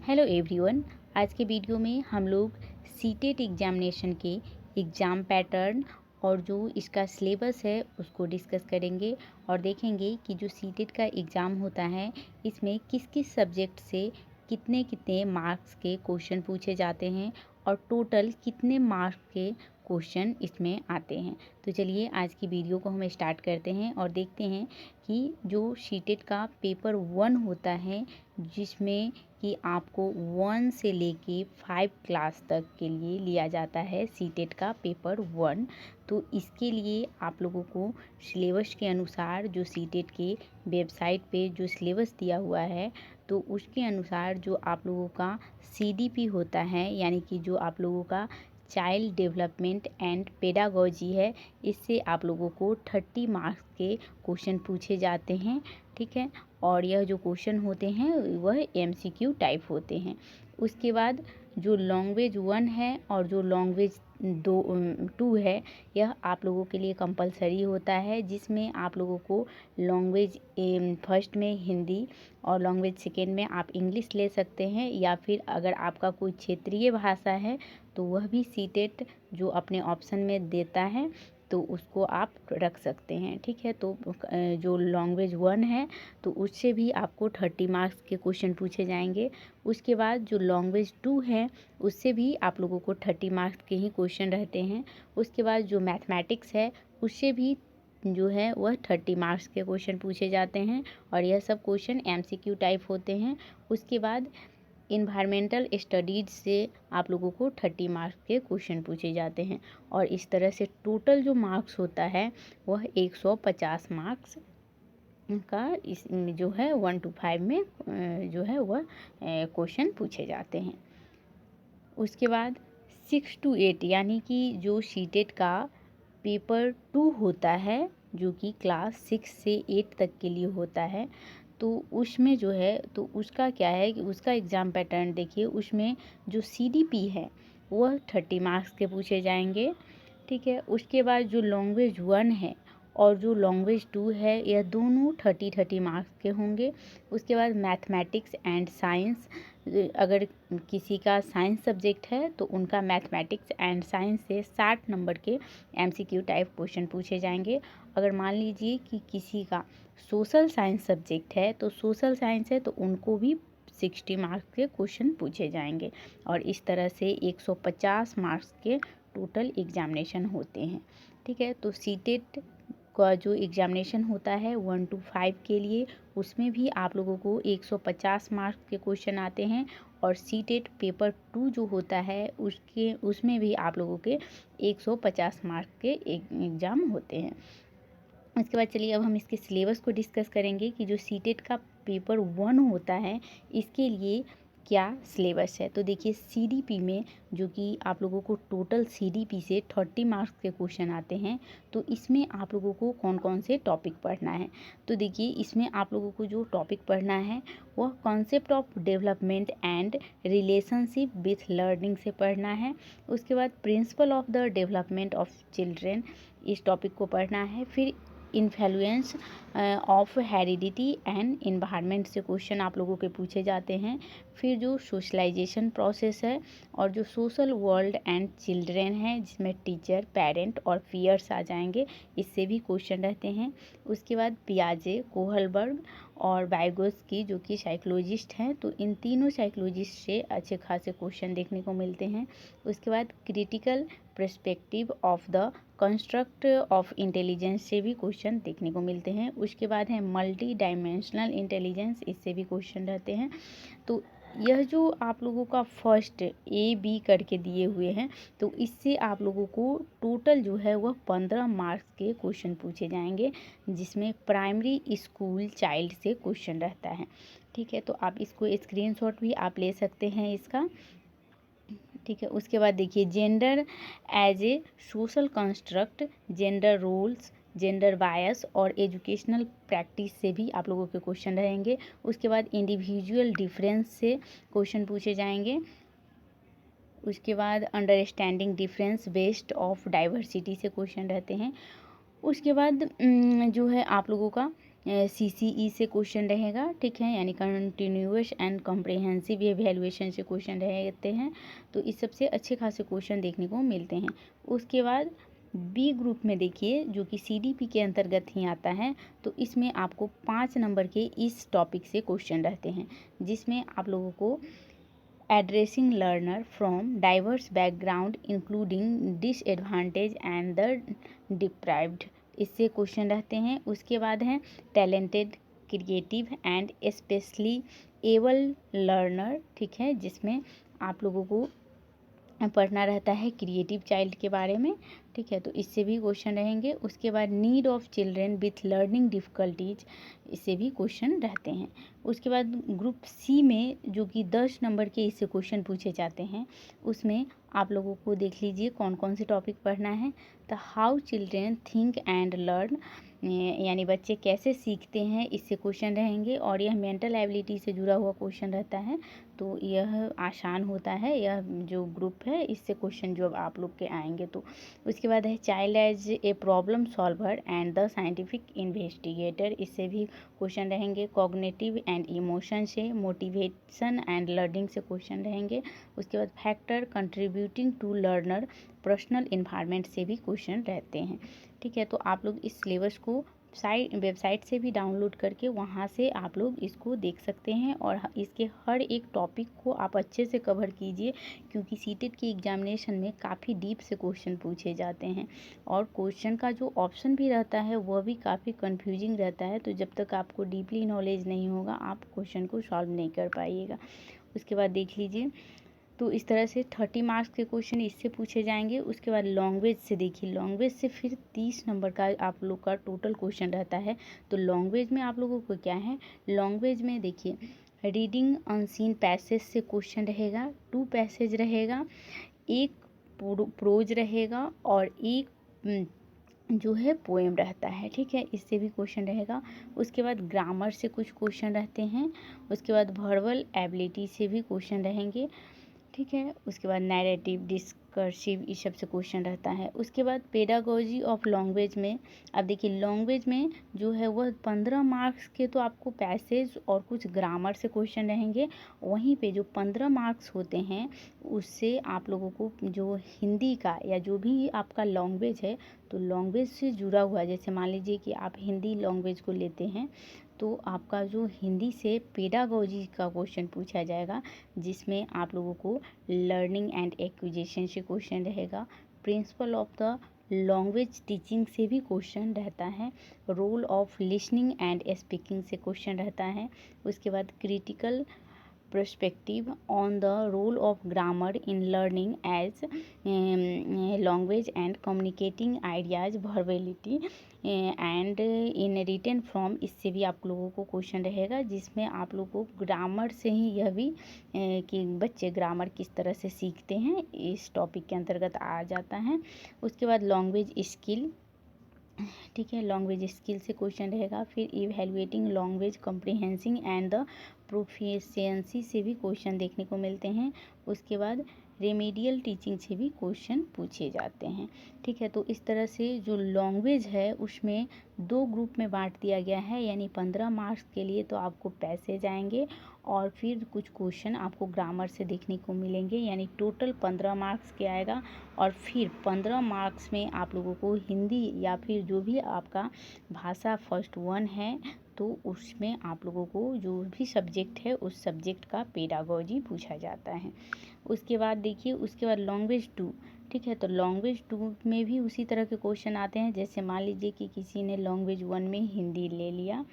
Hello everyone. आज के video में हम लोग सीटेट एग्जामिनेशन के एग्ज़ाम पैटर्न और जो इसका सिलेबस है उसको डिस्कस करेंगे और देखेंगे कि जो सीटेट का एग्ज़ाम होता है इसमें किस किस सब्जेक्ट से कितने कितने मार्क्स के क्वेश्चन पूछे जाते हैं और टोटल कितने मार्क्स के क्वेश्चन इसमें आते हैं। तो चलिए आज की वीडियो को हम स्टार्ट करते हैं और देखते हैं कि जो सीटेट का पेपर 1 होता है जिसमें कि आपको 1 से लेके 5 क्लास तक के लिए लिया जाता है सीटेट का पेपर 1। तो इसके लिए आप लोगों को सिलेबस के अनुसार जो सीटेट के वेबसाइट पे जो सिलेबस दिया हुआ है तो उसके अनुसार जो आप लोगों का सीडीपी होता है यानी कि जो आप लोगों का चाइल्ड डेवलपमेंट एंड पेडागोजी है, इससे आप लोगों को 30 मार्क्स के क्वेश्चन पूछे जाते हैं। ठीक है, और यह जो क्वेश्चन होते हैं वह एमसीक्यू टाइप होते हैं। उसके बाद जो लैंग्वेज 1 है और जो लैंग्वेज 2 है यह आप लोगों के लिए कंपलसरी होता है, जिसमें आप लोगों को लैंग्वेज फर्स्ट में हिंदी और लैंग्वेज सेकेंड में आप इंग्लिश ले सकते हैं, या फिर अगर आपका कोई क्षेत्रीय भाषा है तो वह भी सीटेट जो अपने ऑप्शन में देता है तो उसको आप रख सकते हैं। ठीक है, तो जो लैंग्वेज 1 है तो उससे भी आपको 30 मार्क्स के क्वेश्चन पूछे जाएंगे। उसके बाद जो लैंग्वेज 2 है उससे भी आप लोगों को 30 मार्क्स के ही क्वेश्चन रहते हैं। उसके बाद जो मैथमेटिक्स है उससे भी जो है वह 30 मार्क्स के क्वेश्चन पूछे जाते हैं और यह सब क्वेश्चन एमसीक्यू टाइप होते हैं। उसके बाद इन्वायरमेंटल स्टडीज़ से आप लोगों को 30 मार्क्स के क्वेश्चन पूछे जाते हैं और इस तरह से टोटल जो मार्क्स होता है वह 150 मार्क्स का इस जो है 1 to 5 में जो है वह क्वेश्चन पूछे जाते हैं। उसके बाद 6 to 8 यानी कि जो सीटेट का पेपर 2 होता है जो कि क्लास 6 से 8 तक के लिए होता है, तो उसमें जो है तो उसका क्या है कि उसका एग्ज़ाम पैटर्न देखिए, उसमें जो सीडीपी है वह 30 मार्क्स के पूछे जाएंगे। ठीक है, उसके बाद जो लैंग्वेज 1 है और जो लैंग्वेज 2 है यह दोनों 30 मार्क्स के होंगे। उसके बाद मैथमेटिक्स एंड साइंस, अगर किसी का साइंस सब्जेक्ट है तो उनका मैथमेटिक्स एंड साइंस से 60 नंबर के एमसीक्यू टाइप क्वेश्चन पूछे जाएंगे। अगर मान लीजिए कि किसी का सोशल साइंस सब्जेक्ट है तो सोशल साइंस है तो उनको भी 60 मार्क्स के क्वेश्चन पूछे जाएंगे और इस तरह से 150 मार्क्स के टोटल एग्जामिनेशन होते हैं। ठीक है, तो सीटेट का जो एग्जामिनेशन होता है 1 to 5 के लिए उसमें भी आप लोगों को 150 मार्क्स के क्वेश्चन आते हैं और सीटेट पेपर 2 जो होता है उसमें भी आप लोगों के 150 मार्क्स के एग्ज़ाम होते हैं। उसके बाद चलिए अब हम इसके सिलेबस को डिस्कस करेंगे कि जो सीटेट का पेपर 1 होता है इसके लिए क्या सिलेबस है। तो देखिए सीडीपी में जो कि आप लोगों को टोटल सीडीपी से 30 मार्क्स के क्वेश्चन आते हैं, तो इसमें आप लोगों को कौन कौन से टॉपिक पढ़ना है। तो देखिए इसमें आप लोगों को जो टॉपिक पढ़ना है वह concept of development and relationship with learning से पढ़ना है। उसके बाद principal of the development of children, इस टॉपिक को पढ़ना है। फिर influence of heredity and environment से क्वेश्चन आप लोगों के पूछे जाते हैं। फिर जो सोशलाइजेशन प्रोसेस है और जो सोशल वर्ल्ड एंड चिल्ड्रेन है जिसमें टीचर, पेरेंट और पीयर्स आ जाएंगे, इससे भी क्वेश्चन रहते हैं। उसके बाद पियाजे, कोहलबर्ग और वाइगोत्स्की जो कि साइकोलॉजिस्ट हैं, तो इन तीनों साइकोलॉजिस्ट से अच्छे खासे क्वेश्चन देखने को मिलते हैं। उसके बाद critical perspective of the construct of intelligence से भी क्वेश्चन देखने को मिलते हैं। उसके बाद है मल्टी डायमेंशनल इंटेलिजेंस, इससे भी क्वेश्चन रहते हैं। तो यह जो आप लोगों का फर्स्ट ए बी करके दिए हुए हैं तो इससे आप लोगों को टोटल जो है वह 15 मार्क्स के क्वेश्चन पूछे जाएंगे, जिसमें प्राइमरी स्कूल चाइल्ड से क्वेश्चन रहता है। ठीक है, तो आप इसको स्क्रीनशॉट भी आप ले सकते हैं इसका। ठीक है, उसके बाद देखिए gender as a social construct, gender roles, gender bias और एजुकेशनल प्रैक्टिस से भी आप लोगों के क्वेश्चन रहेंगे। उसके बाद इंडिविजुअल डिफरेंस से क्वेश्चन पूछे जाएंगे। उसके बाद understanding difference based of diversity से क्वेश्चन रहते हैं। उसके बाद जो है आप लोगों का CCE से क्वेश्चन रहेगा, ठीक है, यानी कंटिन्यूअस एंड कॉम्प्रिहेंसिव एवेल्युएशन से क्वेश्चन रहते हैं। तो इस सबसे अच्छे खासे क्वेश्चन देखने को मिलते हैं। उसके बाद बी ग्रुप में देखिए, जो कि CDP के अंतर्गत ही आता है, तो इसमें आपको 5 नंबर के इस टॉपिक से क्वेश्चन रहते हैं, जिसमें आप लोगों को addressing learner from diverse background including disadvantage and the deprived, इससे क्वेश्चन रहते हैं। उसके बाद है talented, creative and specially abled learner, ठीक है, जिसमें आप लोगों को पढ़ना रहता है क्रिएटिव चाइल्ड के बारे में, ठीक है, तो इससे भी क्वेश्चन रहेंगे। उसके बाद need of children with learning difficulties, इससे भी क्वेश्चन रहते हैं। उसके बाद ग्रुप सी में, जो कि 10 नंबर के इससे क्वेश्चन पूछे जाते हैं, उसमें आप लोगों को देख लीजिए कौन कौन से टॉपिक पढ़ना है। तो how children think and learn, यानी बच्चे कैसे सीखते हैं, इससे क्वेश्चन रहेंगे, और यह मेंटल एबिलिटी से जुड़ा हुआ क्वेश्चन रहता है, तो यह आसान होता है, यह जो ग्रुप है इससे क्वेश्चन जो आप लोग के आएंगे। तो उसके बाद है child as a problem solver and the scientific investigator, इससे भी क्वेश्चन रहेंगे। कॉग्निटिव एंड इमोशन से, मोटिवेशन एंड लर्निंग से क्वेश्चन रहेंगे। उसके बाद factor contributing to learner personal environment से भी क्वेश्चन रहते हैं, ठीक है। तो आप लोग इस सिलेबस को वेबसाइट से भी डाउनलोड करके वहाँ से आप लोग इसको देख सकते हैं, और इसके हर एक टॉपिक को आप अच्छे से कवर कीजिए, क्योंकि सीटेट के एग्जामिनेशन में काफ़ी डीप से क्वेश्चन पूछे जाते हैं, और क्वेश्चन का जो ऑप्शन भी रहता है वह भी काफ़ी कंफ्यूजिंग रहता है। तो जब तक आपको डीपली नॉलेज नहीं होगा, आप क्वेश्चन को सॉल्व नहीं कर पाइएगा। उसके बाद देख लीजिए, तो इस तरह से 30 मार्क्स के क्वेश्चन इससे पूछे जाएंगे। उसके बाद लैंग्वेज से देखिए, लैंग्वेज से फिर 30 नंबर का आप लोग का टोटल क्वेश्चन रहता है। तो लैंग्वेज में आप लोगों को क्या है, लैंग्वेज में देखिए, रीडिंग अनसीन पैसेज से क्वेश्चन रहेगा, 2 पैसेज रहेगा, एक प्रोज रहेगा, और एक जो है पोएम रहता है, ठीक है, इससे भी क्वेश्चन रहेगा। उसके बाद ग्रामर से कुछ क्वेश्चन रहते हैं। उसके बाद वर्बल एबिलिटी से भी क्वेश्चन रहेंगे, ठीक है। उसके बाद नैरेटिव, डिस्कर्सिव, इस सब से क्वेश्चन रहता है। उसके बाद पेडागोजी ऑफ लैंग्वेज में, अब देखिए लैंग्वेज में जो है वह 15 मार्क्स के तो आपको पैसेज और कुछ ग्रामर से क्वेश्चन रहेंगे। वहीं पे जो 15 मार्क्स होते हैं उससे आप लोगों को जो हिंदी का या जो भी आपका लैंग्वेज है, तो लैंग्वेज से जुड़ा हुआ, जैसे मान लीजिए कि आप हिंदी लैंग्वेज को लेते हैं, तो आपका जो हिंदी से पेडागोजी का क्वेश्चन पूछा जाएगा, जिसमें आप लोगों को लर्निंग एंड एक्विजिशन से क्वेश्चन रहेगा। Principle of the language teaching से भी क्वेश्चन रहता है। Role of listening and speaking से क्वेश्चन रहता है। उसके बाद critical perspective on the role of grammar in learning as language and communicating ideas verbality and in written form, इससे भी आप लोगों को क्वेश्चन रहेगा, जिसमें आप लोगों को ग्रामर से ही यह भी कि बच्चे ग्रामर किस तरह से सीखते हैं, इस टॉपिक के अंतर्गत आ जाता है। उसके बाद लैंग्वेज स्किल, ठीक है, लैंग्वेज स्किल से क्वेश्चन रहेगा। फिर evaluating language comprehensing and the proficiency से भी क्वेश्चन देखने को मिलते हैं। उसके बाद रेमेडियल टीचिंग से भी क्वेश्चन पूछे जाते हैं, ठीक है। तो इस तरह से जो लैंग्वेज है उसमें 2 ग्रुप में बांट दिया गया है, यानी 15 मार्क्स के लिए तो आपको पैसेज आएंगे, और फिर कुछ क्वेश्चन आपको ग्रामर से देखने को मिलेंगे, यानी टोटल 15 मार्क्स के आएगा। और फिर 15 मार्क्स में आप लोगों को हिंदी या फिर जो भी आपका भाषा फर्स्ट 1 है, तो उसमें आप लोगों को जो भी सब्जेक्ट है उस सब्जेक्ट का पेडागोजी पूछा जाता है। उसके बाद देखिए, उसके बाद लैंग्वेज 2, ठीक है, तो लैंग्वेज 2 में भी उसी तरह के क्वेश्चन आते हैं। जैसे मान लीजिए कि किसी ने लैंग्वेज 1 में हिंदी ले लिया,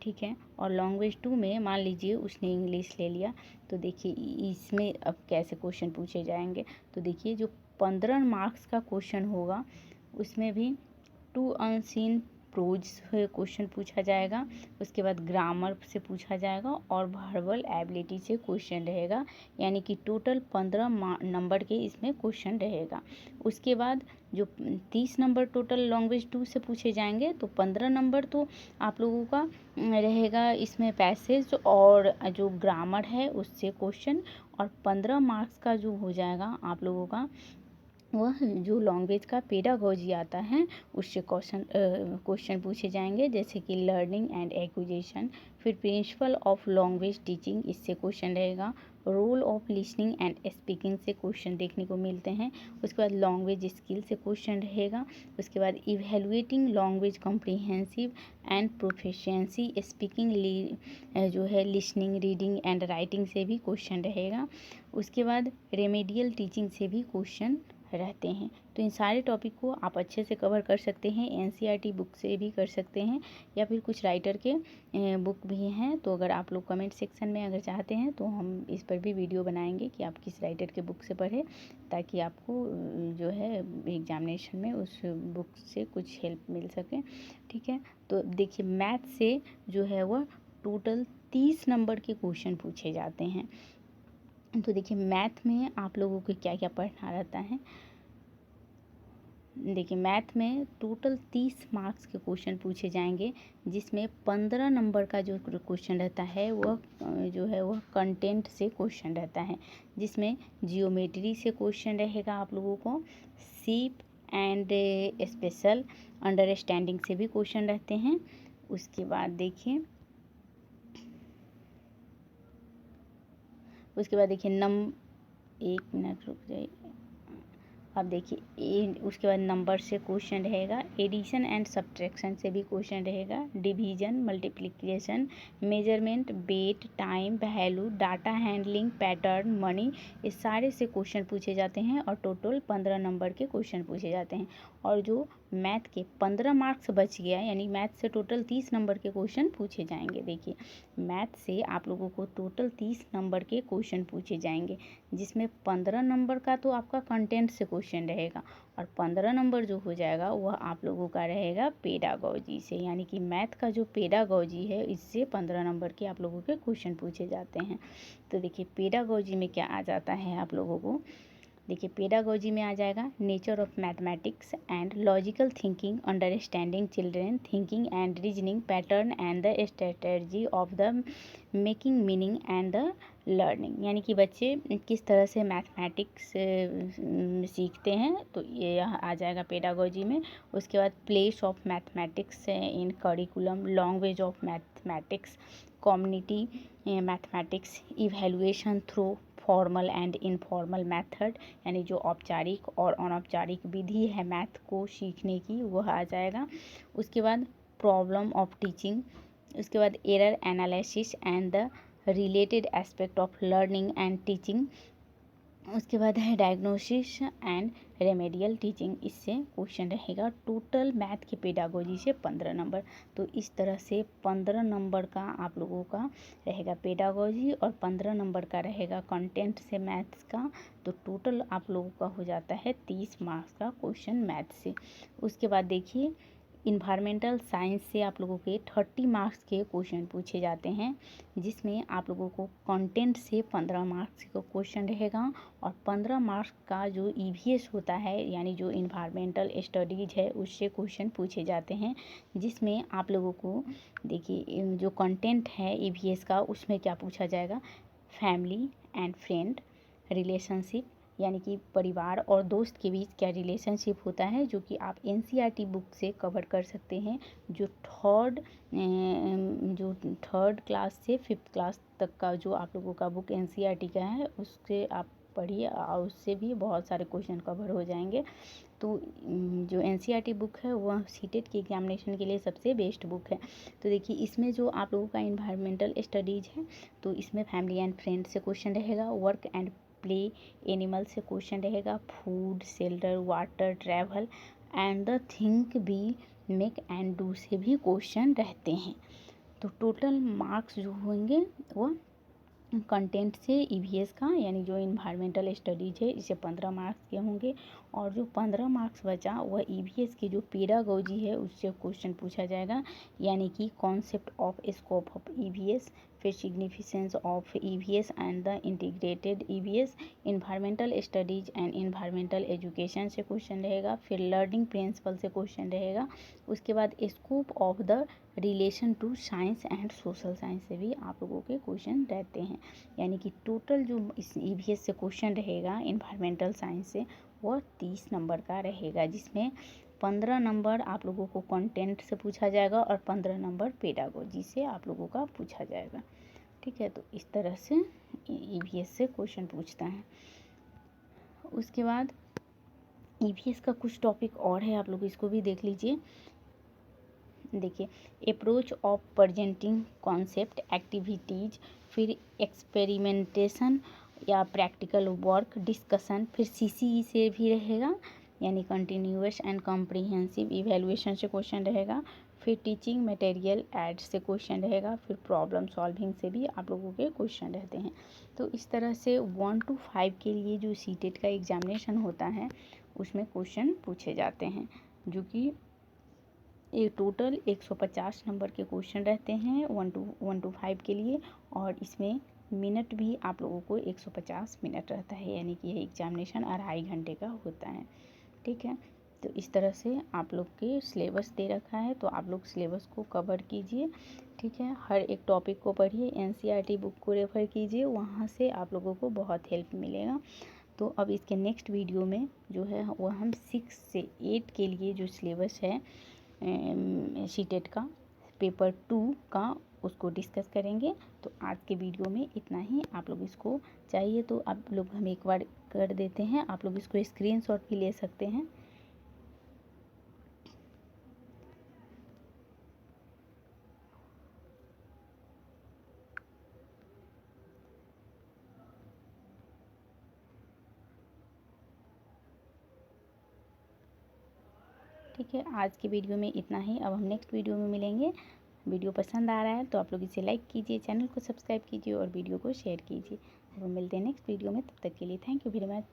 ठीक है, और लैंग्वेज 2 में मान लीजिए उसने इंग्लिश ले लिया, तो देखिए इसमें अब कैसे क्वेश्चन पूछे जाएंगे। तो देखिए जो 15 मार्क्स का क्वेश्चन होगा उसमें भी 2 अनसीन प्रोज से क्वेश्चन पूछा जाएगा। उसके बाद ग्रामर से पूछा जाएगा, और वर्बल एबिलिटी से क्वेश्चन रहेगा, यानी कि टोटल 15 नंबर के इसमें क्वेश्चन रहेगा। उसके बाद जो 30 नंबर टोटल लैंग्वेज 2 से पूछे जाएंगे, तो 15 नंबर तो आप लोगों का रहेगा इसमें पैसेज और जो ग्रामर है उससे क्वेश्चन, और 15 मार्क्स का जो हो जाएगा आप लोगों का वह जो लैंग्वेज का पेडागोजी आता है उससे क्वेश्चन पूछे जाएंगे, जैसे कि लर्निंग एंड एक्विजिशन। फिर प्रिंसिपल ऑफ लैंग्वेज टीचिंग, इससे क्वेश्चन रहेगा। Role of listening and speaking से क्वेश्चन देखने को मिलते हैं। उसके बाद लैंग्वेज स्किल से क्वेश्चन रहेगा। उसके बाद evaluating language comprehensive and proficiency speaking, जो है लिसनिंग, रीडिंग एंड राइटिंग से भी क्वेश्चन रहेगा। उसके बाद रेमेडियल टीचिंग से भी क्वेश्चन रहते हैं। तो इन सारे टॉपिक को आप अच्छे से कवर कर सकते हैं, एनसीईआरटी बुक से भी कर सकते हैं या फिर कुछ राइटर के बुक भी हैं। तो अगर आप लोग कमेंट सेक्शन में अगर चाहते हैं तो हम इस पर भी वीडियो बनाएंगे कि आप किस राइटर के बुक से पढ़ें, ताकि आपको जो है एग्जामिनेशन में उस बुक से कुछ हेल्प मिल सके। ठीक है, तो देखिए मैथ से जो है वह टोटल 30 नंबर के क्वेश्चन पूछे जाते हैं। तो देखिए मैथ में आप लोगों को क्या क्या पढ़ना रहता है। देखिए मैथ में टोटल 30 मार्क्स के क्वेश्चन पूछे जाएंगे, जिसमें 15 नंबर का जो क्वेश्चन रहता है वह जो है वह कंटेंट से क्वेश्चन रहता है, जिसमें जियोमेट्री से क्वेश्चन रहेगा आप लोगों को, शेप एंड स्पेशल अंडरस्टैंडिंग से भी क्वेश्चन रहते हैं। उसके बाद देखिए एक मिनट रुक जाइए। अब देखिए उसके बाद नंबर से क्वेश्चन रहेगा, एडिशन एंड सब्ट्रैक्शन से भी क्वेश्चन रहेगा, division, multiplication, measurement, weight, time, value, data handling, pattern, money, इस सारे से क्वेश्चन पूछे जाते हैं और टोटल 15 नंबर के क्वेश्चन पूछे जाते हैं। और जो मैथ के 15 मार्क्स बच गया, यानी मैथ से टोटल 30 नंबर के क्वेश्चन पूछे जाएंगे। देखिए मैथ से आप लोगों को टोटल 30 नंबर के क्वेश्चन पूछे जाएंगे, जिसमें 15 नंबर का तो आपका कंटेंट से क्वेश्चन रहेगा और 15 नंबर जो हो जाएगा वह आप लोगों का रहेगा पेडागोजी से, यानी कि मैथ का जो पेडागोजी है इससे 15 नंबर के आप लोगों के क्वेश्चन पूछे जाते हैं। तो देखिए पेडागोजी में क्या आ जाता है आप लोगों को। देखिए पेडागोजी में आ जाएगा nature of mathematics and logical thinking, understanding children, thinking and reasoning, pattern and the strategy of the making meaning and the learning, यानी कि बच्चे किस तरह से मैथमेटिक्स सीखते हैं, तो ये यहाँ आ जाएगा पेडागोजी में। उसके बाद place of mathematics in curriculum, language of mathematics, community mathematics, evaluation through formal and informal method, यानी जो औपचारिक और अनौपचारिक विधि है मैथ को सीखने की वह आ जाएगा। उसके बाद प्रॉब्लम ऑफ टीचिंग, उसके बाद error analysis and the related aspect of learning and teaching, उसके बाद है डायग्नोसिस एंड रेमेडियल टीचिंग, इससे क्वेश्चन रहेगा टोटल मैथ की पेडागोजी से 15 नंबर। तो इस तरह से 15 नंबर का आप लोगों का रहेगा पेडागोजी और 15 नंबर का रहेगा कंटेंट से मैथ्स का। तो टोटल आप लोगों का हो जाता है 30 मार्क्स का क्वेश्चन मैथ से। उसके बाद देखिए इन्वायरमेंटल साइंस से आप लोगों के 30 मार्क्स के क्वेश्चन पूछे जाते हैं, जिसमें आप लोगों को कंटेंट से 15 मार्क्स का क्वेश्चन रहेगा और 15 मार्क्स का जो ईवीएस होता है, यानी जो इन्वायरमेंटल स्टडीज है, उससे क्वेश्चन पूछे जाते हैं, जिसमें आप लोगों को देखिए जो कंटेंट है ईवीएस का उसमें क्या पूछा जाएगा, फैमिली एंड फ्रेंड रिलेशनशिप, यानी कि परिवार और दोस्त के बीच क्या रिलेशनशिप होता है, जो कि आप एनसीईआरटी बुक से कवर कर सकते हैं। जो थर्ड क्लास से 5th क्लास तक का जो आप लोगों का बुक एनसीईआरटी का है उससे आप पढ़िए और उससे भी बहुत सारे क्वेश्चन कवर हो जाएंगे। तो जो एनसीईआरटी बुक है वह सीटेट के एग्जामिनेशन के लिए सबसे बेस्ट बुक है। तो देखिए इसमें जो आप लोगों का इन्वायरमेंटल स्टडीज़ है, तो इसमें फैमिली एंड फ्रेंड से क्वेश्चन रहेगा, वर्क एंड प्ले एनिमल से क्वेश्चन रहेगा, food, shelter, water, travel and the things we make and do से भी क्वेश्चन रहते हैं। तो टोटल मार्क्स जो होंगे वो कंटेंट से ईवीएस का, यानी जो इन्वायरमेंटल स्टडीज है इसे 15 मार्क्स के होंगे और जो 15 मार्क्स बचा वह ईवीएस की जो पेडागोजी है उससे क्वेश्चन पूछा जाएगा, यानी कि concept of scope of EVS, फिर significance of EVS and the integrated EVS, environmental studies and environmental education से क्वेश्चन रहेगा, फिर लर्निंग प्रिंसिपल से क्वेश्चन रहेगा, उसके बाद scope of the relation to science and social science से भी आप लोगों के क्वेश्चन रहते हैं। यानी कि टोटल जो इस ईवीएस से क्वेश्चन रहेगा इन्वायरमेंटल साइंस से वो 30 नंबर का रहेगा, जिसमें 15 नंबर आप लोगों को कंटेंट से पूछा जाएगा और 15 नंबर पेडागोजी से आप लोगों का पूछा जाएगा। ठीक है, तो इस तरह से ईवीएस से क्वेश्चन पूछता है। उसके बाद ईवीएस का कुछ टॉपिक और है, आप लोग इसको भी देख लीजिए। देखिए, approach of presenting concept activities, फिर एक्सपेरिमेंटेशन या प्रैक्टिकल वर्क डिस्कशन, फिर सीसीई से भी रहेगा यानी कंटिन्यूअस एंड कॉम्प्रिहेंसिव इवैल्यूएशन से क्वेश्चन रहेगा, फिर टीचिंग मटेरियल ऐड से क्वेश्चन रहेगा, फिर प्रॉब्लम सॉल्विंग से भी आप लोगों के क्वेश्चन रहते हैं। तो इस तरह से 1 to 5 के लिए जो सीटेट का एग्जामिनेशन होता है उसमें क्वेश्चन पूछे जाते हैं, जो कि एक टोटल 150 नंबर के क्वेश्चन रहते हैं 1 to 5 के लिए, और इसमें मिनट भी आप लोगों को 150 मिनट रहता है, यानी कि ये एग्जामिनेशन 2.5 घंटे का होता है। ठीक है, तो इस तरह से आप लोग के सिलेबस दे रखा है, तो आप लोग सिलेबस को कवर कीजिए। ठीक है, हर एक टॉपिक को पढ़िए, एनसीईआरटी बुक को रेफ़र कीजिए, वहाँ से आप लोगों को बहुत हेल्प मिलेगा। तो अब इसके नेक्स्ट वीडियो में जो है वो हम 6 से 8 के लिए जो सिलेबस है सीटेट का पेपर 2 का उसको डिस्कस करेंगे। तो आज के वीडियो में इतना ही। आप लोग इसको चाहिए तो आप लोग हम एक बार कर देते हैं, आप लोग इसको स्क्रीनशॉट भी ले सकते हैं। ठीक है, आज के वीडियो में इतना ही। अब हम नेक्स्ट वीडियो में मिलेंगे। वीडियो पसंद आ रहा है तो आप लोग इसे लाइक कीजिए, चैनल को सब्सक्राइब कीजिए और वीडियो को शेयर कीजिए। अब हम मिलते हैं नेक्स्ट वीडियो में, तब तक के लिए थैंक यू वेरी मच।